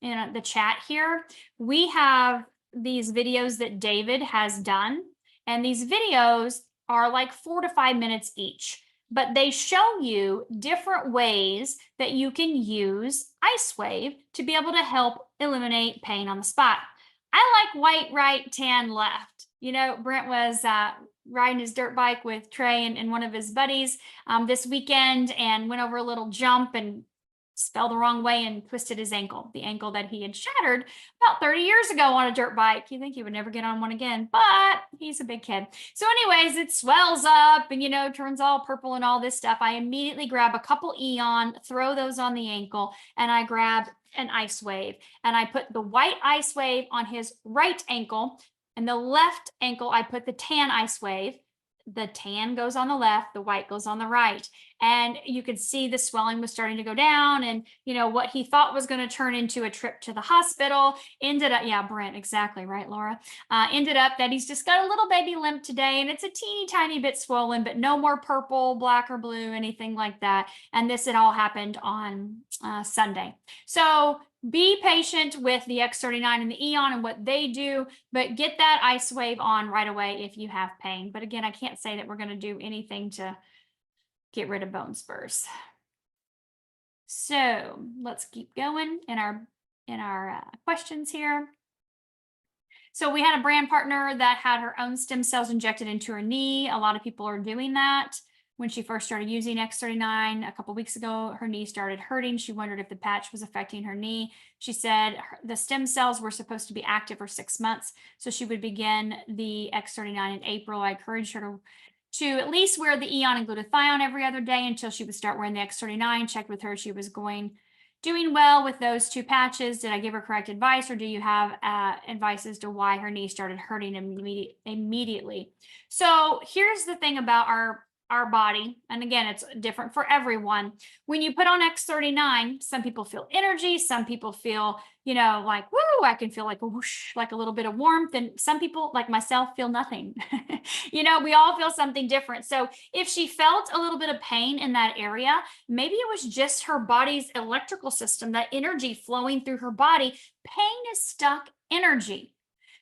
in the chat here, we have these videos that David has done. And these videos are like 4 to 5 minutes each, but they show you different ways that you can use IceWave to be able to help eliminate pain on the spot. I like white right, tan left. Brent was riding his dirt bike with Trey and one of his buddies this weekend and went over a little jump and fell the wrong way and twisted his ankle, the ankle that he had shattered about 30 years ago on a dirt bike. You think he would never get on one again, but he's a big kid. So anyways, it swells up and, turns all purple and all this stuff. I immediately grab a couple Eon, throw those on the ankle, and I grab an IceWave. And I put the white IceWave on his right ankle, and the left ankle, I put the tan IceWave. The tan goes on the left, the white goes on the right. And you could see the swelling was starting to go down. And, what he thought was going to turn into a trip to the hospital ended up, yeah, Brent, exactly right, Laura. Ended up that he's just got a little baby limp today, and it's a teeny tiny bit swollen, but no more purple, black, or blue, anything like that. And this had all happened on Sunday. So be patient with the X39 and the Eon and what they do, but get that IceWave on right away if you have pain. But again, I can't say that we're going to do anything to get rid of bone spurs. So let's keep going in our questions here. So we had a brand partner that had her own stem cells injected into her knee. A lot of people are doing that. When she first started using X39 a couple weeks ago, her knee started hurting. She wondered if the patch was affecting her knee. She said the stem cells were supposed to be active for 6 months, so she would begin the X39 in April. I encouraged her to at least wear the Eon and glutathione every other day until she would start wearing the X39. Checked with her, she was doing well with those two patches. Did I give her correct advice, or do you have advice as to why her knee started hurting immediately? So here's the thing about our body, and again, it's different for everyone. When you put on X39, some people feel energy, some people feel, like, woo, I can feel like a whoosh, like a little bit of warmth, and some people, like myself, feel nothing. We all feel something different. So if she felt a little bit of pain in that area, maybe it was just her body's electrical system, that energy flowing through her body. Pain is stuck energy.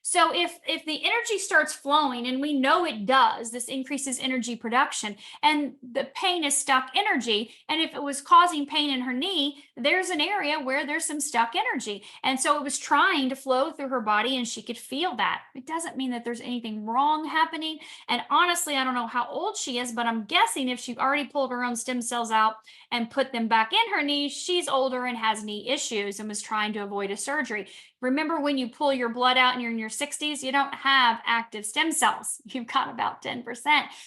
So if the energy starts flowing, and we know it does, this increases energy production, and the pain is stuck energy. And if it was causing pain in her knee, there's an area where there's some stuck energy. And so it was trying to flow through her body, and she could feel that. It doesn't mean that there's anything wrong happening. And honestly, I don't know how old she is, but I'm guessing if she already pulled her own stem cells out and put them back in her knee, she's older and has knee issues and was trying to avoid a surgery. Remember, when you pull your blood out and you're in your 60s, you don't have active stem cells. You've got about 10%.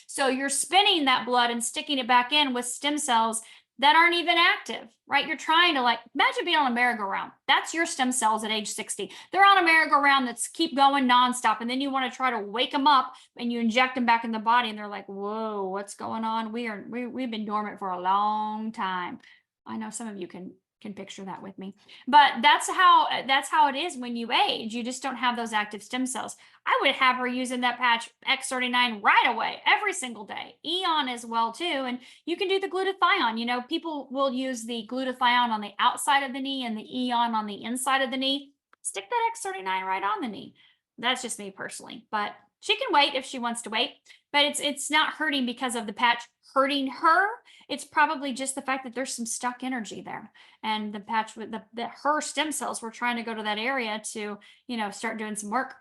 So you're spinning that blood and sticking it back in with stem cells that aren't even active, right? You're trying to, like, imagine being on a merry-go-round. That's your stem cells at age 60. They're on a merry-go-round that's keep going nonstop. And then you want to try to wake them up and you inject them back in the body. And they're like, whoa, what's going on? We've been dormant for a long time. I know some of you can picture that with me, but that's how it is when you age. You just don't have those active stem cells. I would have her using that patch X39 right away, every single day. Eon as well too, and you can do the glutathione. People will use the glutathione on the outside of the knee and the Eon on the inside of the knee. Stick that X39 right on the knee. That's just me personally, but she can wait if she wants to wait. But it's not hurting because of the patch hurting her. It's probably just the fact that there's some stuck energy there, and the patch with her stem cells were trying to go to that area to, start doing some work.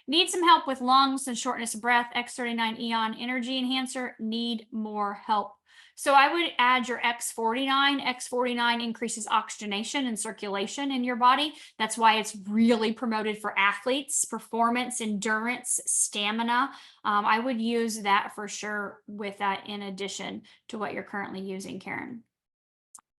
Need some help with lungs and shortness of breath. X39 Eon energy enhancer, need more help. So I would add your X49. X49 increases oxygenation and circulation in your body. That's why it's really promoted for athletes, performance, endurance, stamina. I would use that for sure with that in addition to what you're currently using, Karen.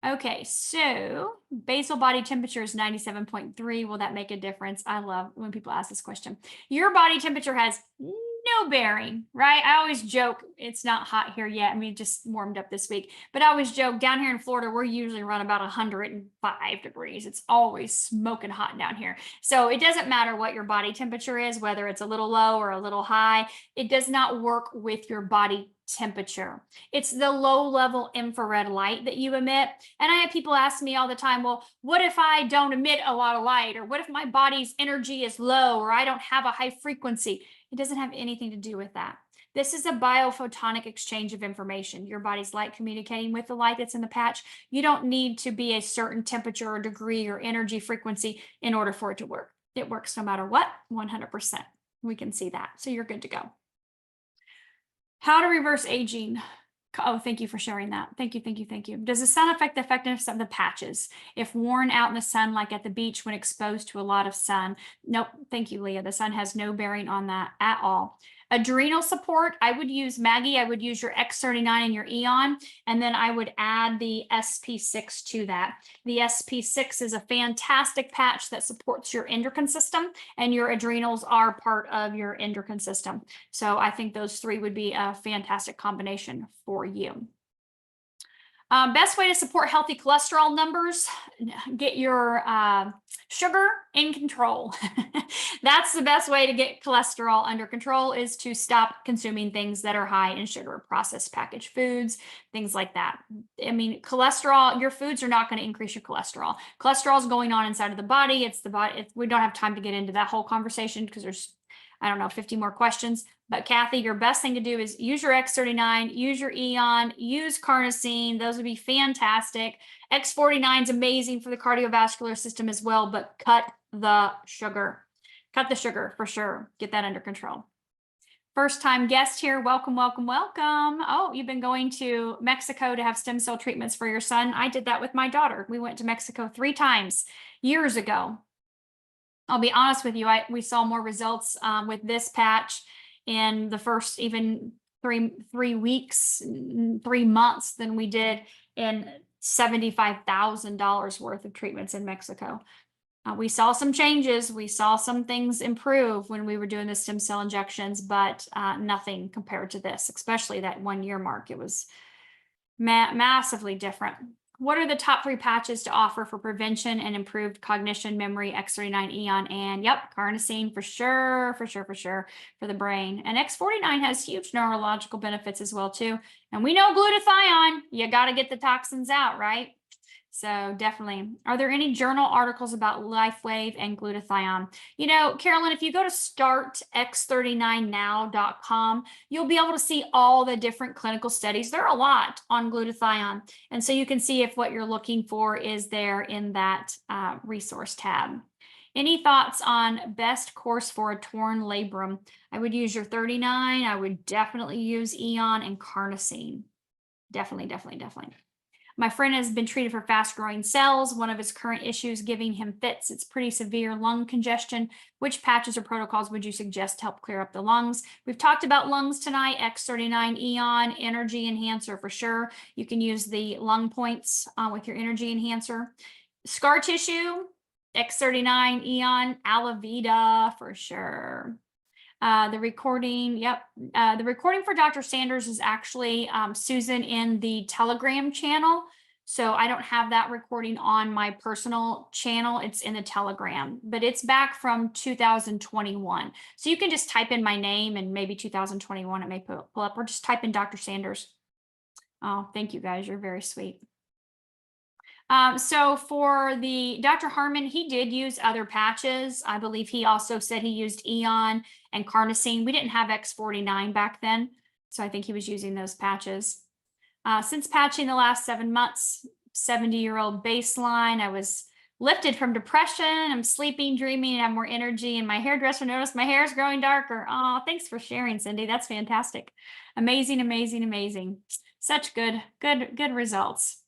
Okay, so basal body temperature is 97.3. Will that make a difference? I love when people ask this question. Your body temperature has no bearing, right? I always joke it's not hot here yet. I mean, just warmed up this week, but I always joke down here in Florida, we're usually run about 105 degrees. It's always smoking hot down here. So it doesn't matter what your body temperature is, whether it's a little low or a little high, it does not work with your body temperature. It's the low level infrared light that you emit. And I have people ask me all the time, well, what if I don't emit a lot of light? Or what if my body's energy is low or I don't have a high frequency? It doesn't have anything to do with that. This is a biophotonic exchange of information. Your body's light communicating with the light that's in the patch. You don't need to be a certain temperature or degree or energy frequency in order for it to work. It works no matter what, 100%. We can see that. So you're good to go. How to reverse aging. Oh, thank you for sharing that. Thank you, thank you, thank you. Does the sun affect the effectiveness of the patches? If worn out in the sun, like at the beach when exposed to a lot of sun? Nope. Thank you, Leah. The sun has no bearing on that at all. Adrenal support, I would use, Maggie, I would use your X39 and your Eon, and then I would add the SP6 to that. The SP6 is a fantastic patch that supports your endocrine system, and your adrenals are part of your endocrine system. So I think those three would be a fantastic combination for you. Best way to support healthy cholesterol numbers, get your sugar in control. That's the best way to get cholesterol under control, is to stop consuming things that are high in sugar, processed packaged foods, things like that. I mean, cholesterol, your foods are not going to increase your cholesterol. Cholesterol is going on inside of the body. It's the body. We don't have time to get into that whole conversation because there's, I don't know, 50 more questions. But Kathy, your best thing to do is use your X39, use your Eon, use carnosine. Those would be fantastic. X49 is amazing for the cardiovascular system as well, but cut the sugar. Cut the sugar for sure. Get that under control. First time guest here. Welcome, welcome, welcome. Oh, you've been going to Mexico to have stem cell treatments for your son. I did that with my daughter. We went to Mexico 3 times years ago. I'll be honest with you, we saw more results with this patch in the first even three weeks, 3 months than we did in $75,000 worth of treatments in Mexico. We saw some changes. We saw some things improve when we were doing the stem cell injections, but nothing compared to this, especially that 1 year mark. It was massively different. What are the top 3 patches to offer for prevention and improved cognition, memory? X39 Eon, and yep, carnosine for sure for the brain. And X49 has huge neurological benefits as well too. And we know glutathione, you got to get the toxins out, right? So definitely. Are there any journal articles about LifeWave and glutathione? You know, Carolyn, if you go to startx39now.com, you'll be able to see all the different clinical studies. There are a lot on glutathione. And so you can see if what you're looking for is there in that resource tab. Any thoughts on best course for a torn labrum? I would use your 39. I would definitely use Eon and carnosine. Definitely. My friend has been treated for fast growing cells. One of his current issues giving him fits. It's pretty severe lung congestion. Which patches or protocols would you suggest to help clear up the lungs? We've talked about lungs tonight. X39 Eon, energy enhancer for sure. You can use the lung points with your energy enhancer. Scar tissue, X39 Eon, Alavida for sure. The recording, yep. The recording for Dr. Sanders is actually Susan in the Telegram channel. So I don't have that recording on my personal channel. It's in the Telegram, but it's back from 2021. So you can just type in my name and maybe 2021, it may pull up, or just type in Dr. Sanders. Oh, thank you guys. You're very sweet. So for the Dr. Harmon, he did use other patches. I believe he also said he used Eon and carnosine. We didn't have X49 back then, so I think he was using those patches. Since patching the last 7 months, 70-year-old baseline, I was lifted from depression. I'm sleeping, dreaming, and have more energy. And my hairdresser noticed my hair is growing darker. Oh, thanks for sharing, Cindy. That's fantastic. Amazing. Such good results.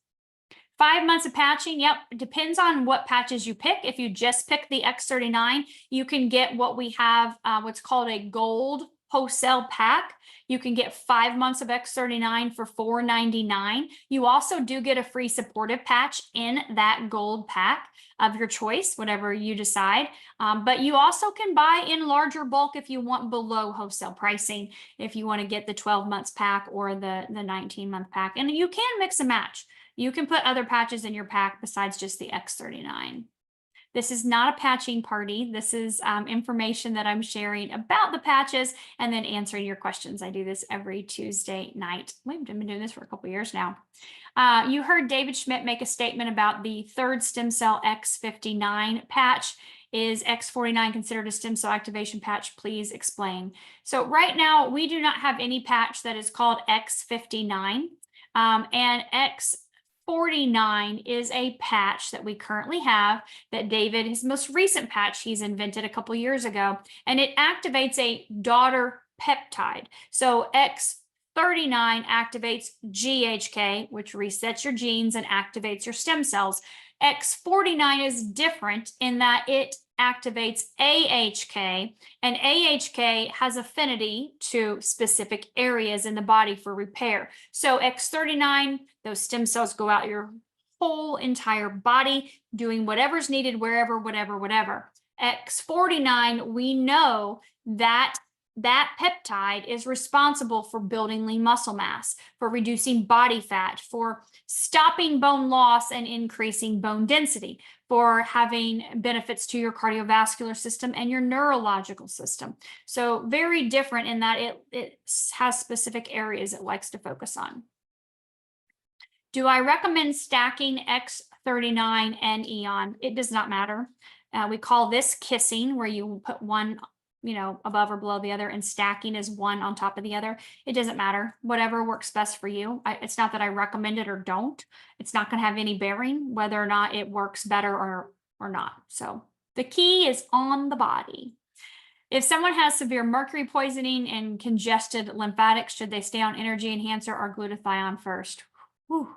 5 months of patching, yep, it depends on what patches you pick. If you just pick the X39, you can get what we have, what's called a gold wholesale pack. You can get 5 months of X39 for $4.99. You also do get a free supportive patch in that gold pack of your choice, whatever you decide. But you also can buy in larger bulk if you want below wholesale pricing, if you want to get the 12 months pack or the 19-month pack. And you can mix and match. You can put other patches in your pack besides just the X39. This is not a patching party. This is information that I'm sharing about the patches and then answering your questions. I do this every Tuesday night. We've been doing this for a couple of years now. You heard David Schmidt make a statement about the third stem cell X59 patch. Is X49 considered a stem cell activation patch? Please explain. So right now, we do not have any patch that is called X59, and X49 is a patch that we currently have that David, his most recent patch he's invented a couple years ago, and it activates a daughter peptide. So X39 activates GHK, which resets your genes and activates your stem cells. X49 is different in that it activates AHK, and AHK has affinity to specific areas in the body for repair. So X39, those stem cells go out your whole entire body, doing whatever's needed, wherever, whatever. X49, we know that that peptide is responsible for building lean muscle mass, for reducing body fat, for stopping bone loss and increasing bone density, for having benefits to your cardiovascular system and your neurological system. So very different in that it has specific areas it likes to focus on. Do I recommend stacking X39 and Eon? It does not matter. We call this kissing, where you put one above or below the other, and stacking is one on top of the other. It doesn't matter. Whatever works best for you. It's not that I recommend it or don't. It's not going to have any bearing whether or not it works better or not. So the key is on the body. If someone has severe mercury poisoning and congested lymphatics, should they stay on energy enhancer or glutathione first? Whew.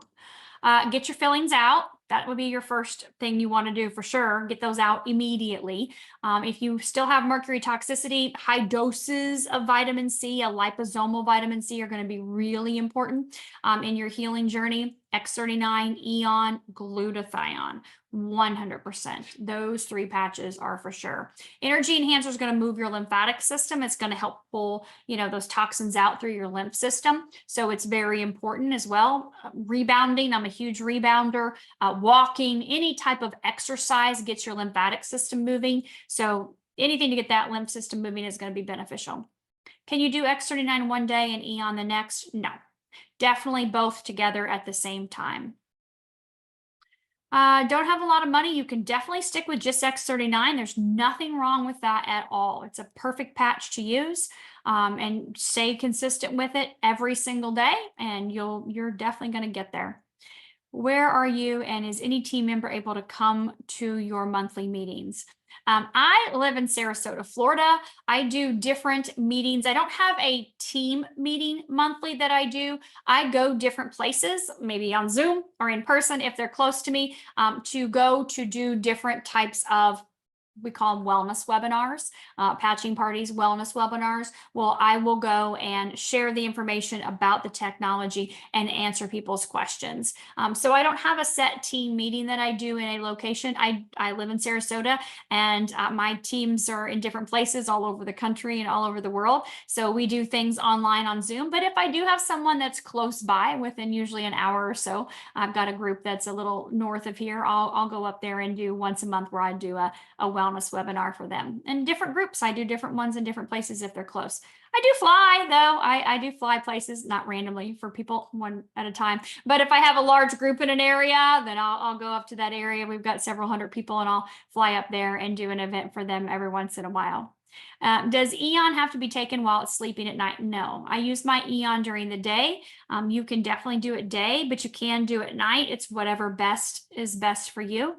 Get your fillings out. That would be your first thing you want to do for sure. Get those out immediately. If you still have mercury toxicity, high doses of vitamin C, a liposomal vitamin C, are going to be really important in your healing journey. X39, Eon, glutathione, 100%. Those 3 patches are for sure. Energy enhancer is going to move your lymphatic system. It's going to help pull, those toxins out through your lymph system. So it's very important as well. Rebounding, I'm a huge rebounder. Walking, any type of exercise gets your lymphatic system moving. So anything to get that lymph system moving is going to be beneficial. Can you do X39 one day and Eon the next? No. Definitely both together at the same time. Don't have a lot of money. You can definitely stick with just X39. There's nothing wrong with that at all. It's a perfect patch to use, and stay consistent with it every single day, and you're definitely going to get there. Where are you, and is any team member able to come to your monthly meetings? I live in Sarasota, Florida. I do different meetings. I don't have a team meeting monthly that I do. I go different places, maybe on Zoom or in person if they're close to me, to go to do different types of, we call them wellness webinars, patching parties, wellness webinars. Well, I will go and share the information about the technology and answer people's questions. So I don't have a set team meeting that I do in a location. I live in Sarasota, and my teams are in different places all over the country and all over the world. So we do things online on Zoom. But if I do have someone that's close by, within usually an hour or so, I've got a group that's a little north of here, I'll go up there and do once a month where I do a wellness webinar for them. And different groups, I do different ones in different places if they're close. I do fly though. I do fly places, not randomly for people, one at a time. But if I have a large group in an area, then I'll go up to that area. We've got several hundred people, and I'll fly up there and do an event for them every once in a while. Does Eon have to be taken while it's sleeping at night? No, I use my Eon during the day. You can definitely do it day, but you can do it at night. It's whatever is best for you.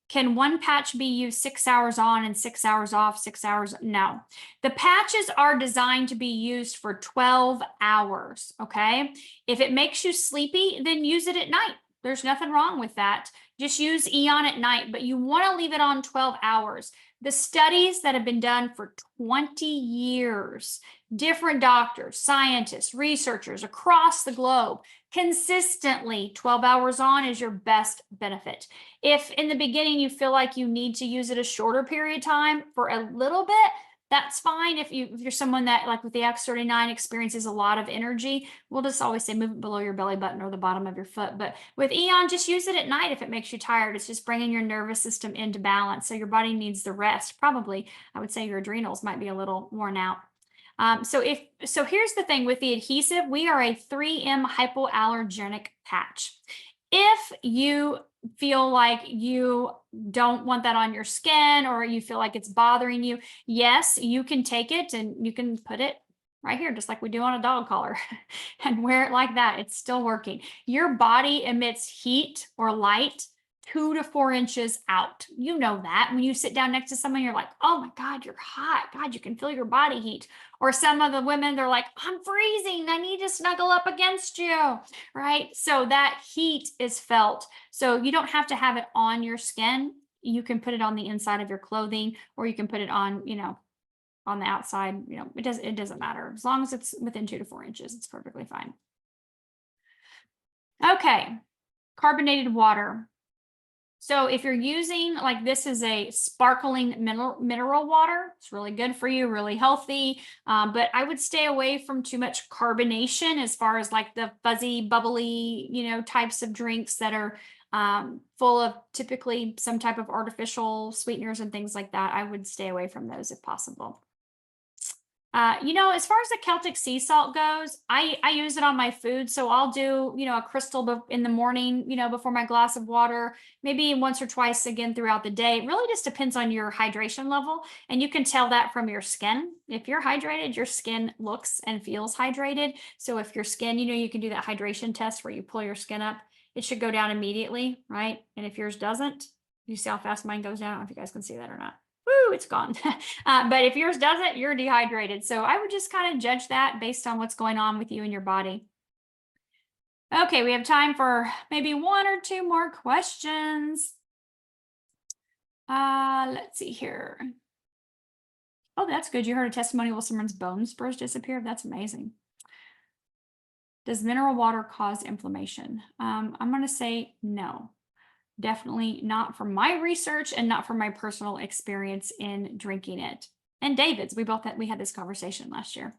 Can one patch be used 6 hours on and 6 hours off, 6 hours? No. The patches are designed to be used for 12 hours, okay? If it makes you sleepy, then use it at night. There's nothing wrong with that. Just use Eon at night, but you want to leave it on 12 hours. The studies that have been done for 20 years, different doctors, scientists, researchers across the globe, consistently 12 hours on is your best benefit. If in the beginning you feel like you need to use it a shorter period of time for a little bit, that's fine. If you're someone that, like with the X39, experiences a lot of energy, we'll just always say move it below your belly button or the bottom of your foot. But with Eon, just use it at night if it makes you tired. It's just bringing your nervous system into balance. So your body needs the rest. Probably, I would say your adrenals might be a little worn out. So here's the thing with the adhesive, we are a 3M hypoallergenic patch. If you feel like you don't want that on your skin or you feel like it's bothering you, yes, you can take it and you can put it right here, just like we do on a dog collar and wear it like that. It's still working. Your body emits heat or light 2 to 4 inches out. You know that when you sit down next to someone, you're like, oh my God, you're hot. God, you can feel your body heat. Or some of the women, they're like, I'm freezing. I need to snuggle up against you, right? So that heat is felt. So you don't have to have it on your skin. You can put it on the inside of your clothing, or you can put it on, on the outside. It doesn't matter. As long as it's within 2 to 4 inches, it's perfectly fine. Okay, carbonated water. So if you're using, like, this is a sparkling mineral water, it's really good for you, really healthy. But I would stay away from too much carbonation as far as like the fuzzy, bubbly, types of drinks that are full of typically some type of artificial sweeteners and things like that. I would stay away from those if possible. As far as the Celtic sea salt goes, I use it on my food. So I'll do, a crystal in the morning, before my glass of water, maybe once or twice again throughout the day. It really just depends on your hydration level. And you can tell that from your skin. If you're hydrated, your skin looks and feels hydrated. So if your skin, you can do that hydration test where you pull your skin up. It should go down immediately, right? And if yours doesn't, you see how fast mine goes down? I don't know if you guys can see that or not. Woo, it's gone. But if yours doesn't, you're dehydrated. So I would just kind of judge that based on what's going on with you and your body. Okay, we have time for maybe 1 or 2 more questions. Let's see here. Oh, that's good. You heard a testimony will someone's bone spurs disappear. That's amazing. Does mineral water cause inflammation? I'm going to say no. Definitely not from my research and not from my personal experience in drinking it. And David's, we had this conversation last year.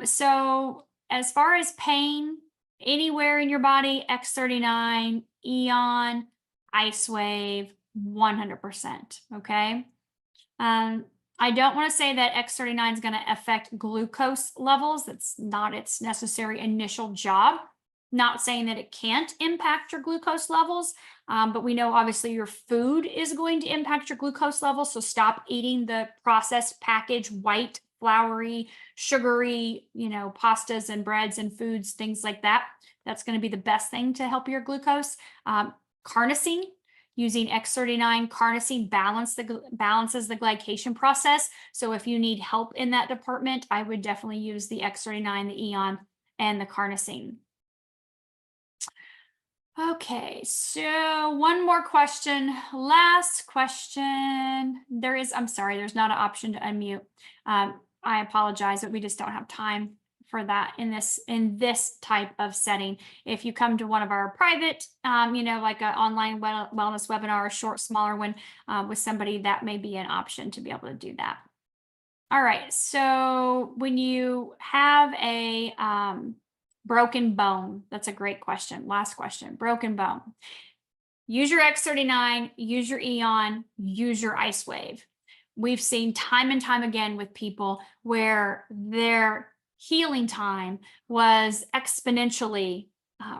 So as far as pain, anywhere in your body, X39, Eon, LifeWave, 100%. Okay. I don't want to say that X39 is going to affect glucose levels. That's not its necessary initial job. Not saying that it can't impact your glucose levels, but we know obviously your food is going to impact your glucose levels. So stop eating the processed packaged white, floury, sugary, pastas and breads and foods, things like that. That's going to be the best thing to help your glucose. Carnosine, using X39 carnosine balances the glycation process. So if you need help in that department, I would definitely use the X39, the Eon, and the carnosine. Okay, so one more question. Last question. I'm sorry, there's not an option to unmute. I apologize, but we just don't have time for that in this type of setting. If you come to one of our private, like an online wellness webinar, a short, smaller one with somebody, that may be an option to be able to do that. All right, so when you have a broken bone, that's a great question. Last question, broken bone. Use your X39, use your Eon, use your LifeWave. We've seen time and time again with people where their healing time was exponentially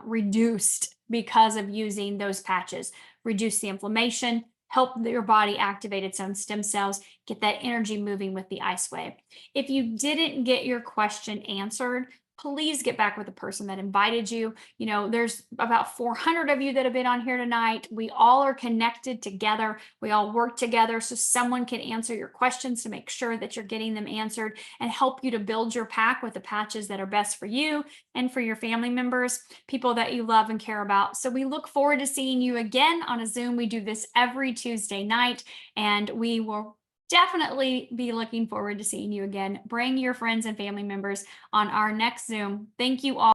reduced because of using those patches. Reduce the inflammation, help your body activate its own stem cells, get that energy moving with the LifeWave. If you didn't get your question answered, please get back with the person that invited you. There's about 400 of you that have been on here tonight. We all are connected together. We all work together so someone can answer your questions to make sure that you're getting them answered and help you to build your pack with the patches that are best for you and for your family members, people that you love and care about. So we look forward to seeing you again on a Zoom. We do this every Tuesday night, and we will definitely be looking forward to seeing you again. Bring your friends and family members on our next Zoom. Thank you all.